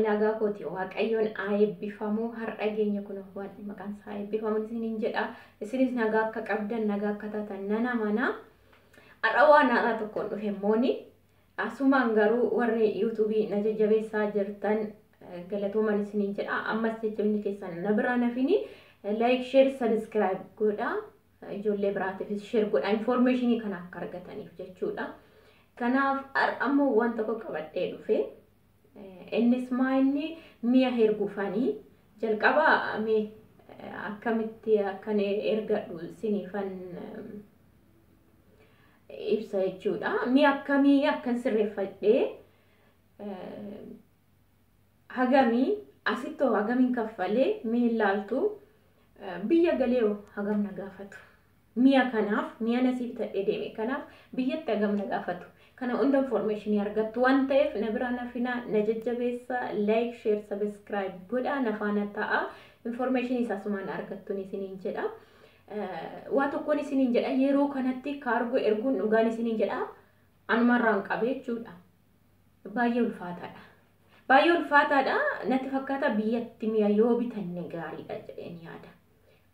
nagaa kooti waaqayyoon eebbifamu har'a geenya kun waan maqaan isaa eebbifamu isiniin jedha isinis nagaa akka qabdan nagaa akka taatan nana mana har'a waan haaraa tokkoon dhufe mooni asumaan garuu warri YouTube na jajjabeessaa jirtan galatooman isiniin jedha ammas jajjabni keessan na biraa nafini like share subscribe godha ijoollee biraatiifis share godha information kana akka argataniif jechuudha kanaaf ammoo waan tokko qabadhee dhufe innis maayinni mi'a hergufanii jalqaba mee akkamitti akkan ergadhu sinifan ibsa jechuudha mi'a akkamii akkan sirreeffadhee hagamii asitto hagamin kaffalee mee ilaaltu biyya galeeyo hagam na gaafatu mi'a kanaaf mi'a nasiif ta'ee deeme kanaaf biyyatti hagam na gaafatu kana hunda information argattu waan ta'eef na biraan hafina na jajjabeessa like share subscribe godha na faana ta'a information isaa sumaan argattu isiniin jedha waa tokkoon isiniin jedha yeroo kanatti kaargoo erguun dhugaan isiniin jedha anumarraan qabee jechuudha baay'ee ulfaataadha natti fakkaata biyyatti mi'a yoo bitanne gaariidha jedheen yaada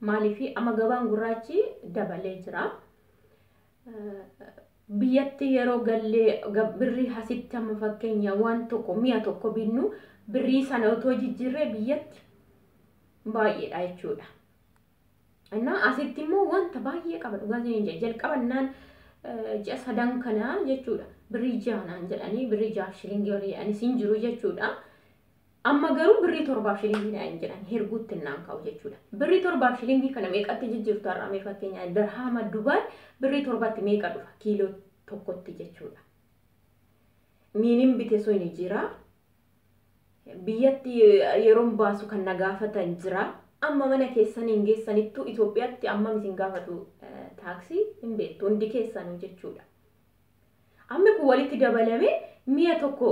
maaliifi amma gabaan gurraachi dabalee jira biyyatti yeroo gallee birri hasitti amma fakkeenya waan tokko mi'a tokko binnu birrii sana otoo jijjiirree biyyatti baay'eedha jechuudha እና asitti immoo wanta baay'ee qaba dhugaanii jalqabannaan ji'a sadan kana jechuudha birrii jaanaan jedhanii birrii 6 shilingii horii sin jiru jechuudha amma garuu birrii 7 shilingii naan jedhan herguutti naan kaa'u jechuudha birrii 7 shilingii kana meeqatti jijjiirtu har'amee fakkeenya dirhama Dubaay birrii 7tti meeqa dhufa kiiloo tokkotti jechuudha miinin bite soo ni jira biyyatti yeroon baasu kan nagaafatan jira amma mana keessaniin geessanittu Itoophiyaatti amma misin gaafatu taaksii hin beektu hundi keessanuu jechuudha amma kun walitti dabalame mi'a tokko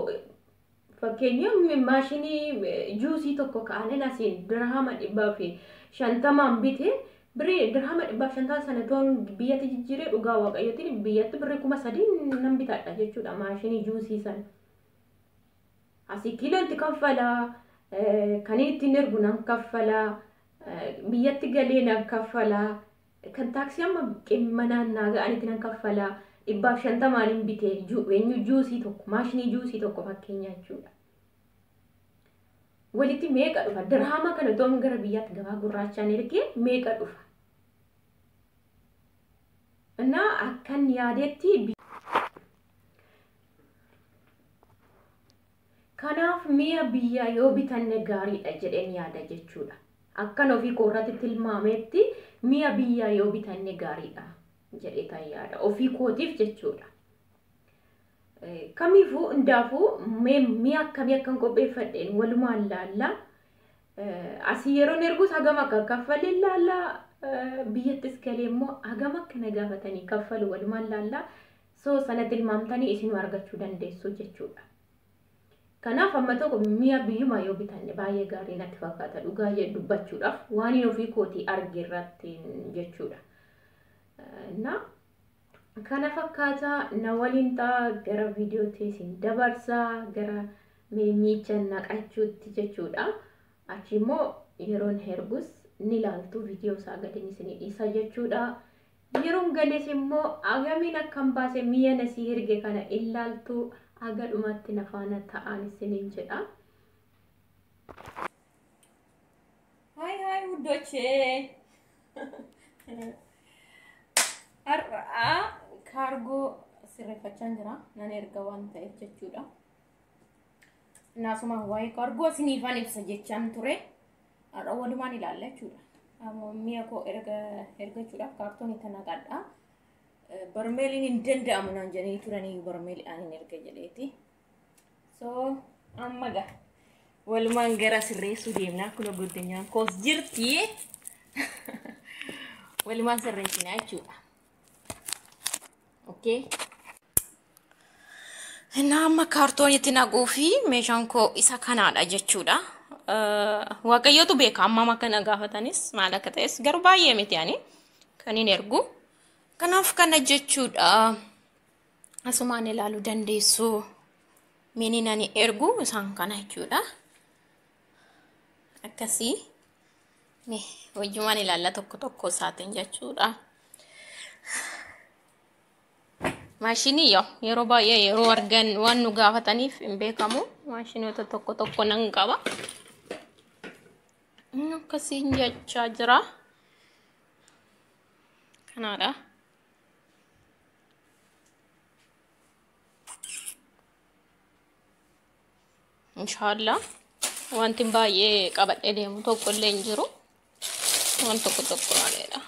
fakkeenya maashinii juusii tokko kaa'anii asiin dirhama 150 bite birrii dirhama 150 sana toon biyyatti jijjiiree dhugaa waaqayyootiin biyyatti birrii 3,000 nan bitadha jechuudha maashinii juusii sana asii kiilootti kaffalaa kan ittiin ergu nan kaffalaa biyyatti galee nan kaffalaa kan taaksii amma qimmanaan naaga'anitti nan kaffalaa 150 bitee eenyu juusii tokko maashinii juusii tokko fakkeenya jechuudha walitti meeqa dhufa dirhama kana toon gara biyyaatti gabaa gurraachaan ergee meeqa dhufa እና አከን ያዴቲ kanaaf mi'a biyya yoo bitanne gaariidha jedheen yaada jechuudha akkan ofii koorratti tilmaametti mi'a biyya yoo bitanne gaariidha jedhee yaada ofii kootiif jechuudha kamiifuu hundaafuu mi'a akkamii akkan qopheeffadheen walumaan laalla asii yeroon ergus hagam akka kaffalin laalla biyyattis galee immoo hagam akka na gaafatanii kaffalu walumaan laalla soo sana tilmaamtanii isin argachuu dandeessu jechuudha kanaaf amma tokko mi'a biyyuma yoo bitanne baay'ee gaarii natti fakkaata dhugaa dubbachuudhaaf waan ofii kootii argeerratti jechuudha na kana fakkaata na waliin ta'a gara viidiyootti isin dabarsaa gara miicha naqachuutti jechuudha achi immoo yeroon hergus ni laaltu viidiyoo isaa gadin isin dhiisa jechuudha yeroon galees immoo agamiin akkam baase mi'a nasii herge kana ilaaltu aga dhumatti nafaana ta'an isiniin jedha Hai wudoche ar'a cargo sirreeffachaa jira nan erga waan ta'eef jechuudha naasuma waa'ee cargo isiniifan ibsa jechaan ture ar'a walumaan ilaalla jechuudha mi'a koo ergachuudhaaf kaartoonii tana qadha barmeelin hin danda'amu naan jedhanii turanii barmeelii ani erga jedheeti so amma ga walumaan gara sirreessuu deemnaa kun guddinaan koos jirti walumaan sirreessinaa jechuudha okay nama kaartoonitti naquu fi meeshaan koo isa kanaadha jechuudha waaqayyootu beeka amma kana gaafatanis maal akka ta'es garuu baay'ee miti ani kan hin ergu kanaaf kana jechuudha asumaan ilaaluu dandeessu mini nani ergu isaan kana jechuudha akkasii mee wajjumaan ilaalla tokko isaatiin jechuudha. Maashinii yeroo baay'ee yeroo argan waan nu gaafataniif hin beekamu. Maashinoota tokko nan qaba. Akkasiin jechaa jira. Kanaadha. Inshallah wanti baay'ee qabadhee deemu tokko illee hin jiru. Waan tokko maleedha.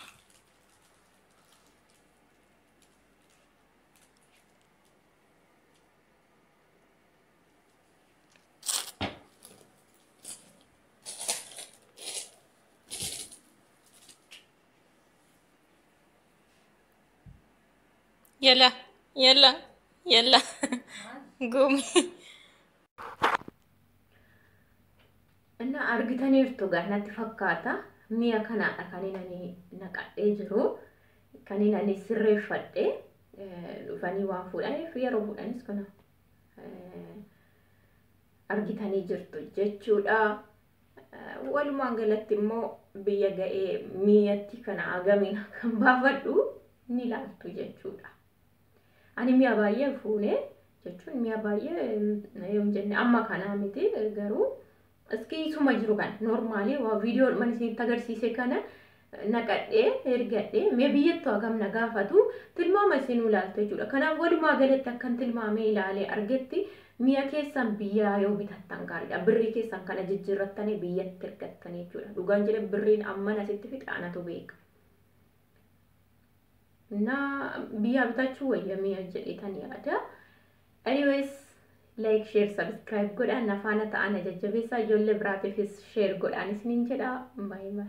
Yalla. Gumi. Ana argitaniirtu gaanatti fakkaata. Mi'a kanaadha kan inni naqadhee jiru. Kan inni sirreeffadhee dhufanii waan fuudhaniif yeroo fuudhanis kana argitanii jirtu jechuudha. Walumaan galatti immoo biyya ga'ee mi'atti kana agamiin kan baafadhu ni ilaaltu jechuudha. Ani mi'a baay'ee fuune jechuun mi'a baay'ee yoom jenne amma kana miti garuu iski suma jiru kan normaalii waa viidiyoo man isinitti agarsiise kana naqadhee ergadhee mee biyyattuu agam na gaafatu tilmaama isinuu ilaaltu jechuudha. Kanaaf walumaa galatti akkan tilmaamee ilaalee argetti mi'a keessan biyyaa yoo bitattan gaariidha. Birrii keessan kana jijjiirrattanii biyyatti ergattanii jechuudha. Dhugaan jedhe birriin amman asitti fixaanatu beeka. Na biyya bitachuu wayya mi'a jedhetan yaada. Anyways, like, share, subscribe godhaan nafaana ta'an jajjabeessaa ijoollee biraatiifis share godhaan isiniin jedha. Bye bye.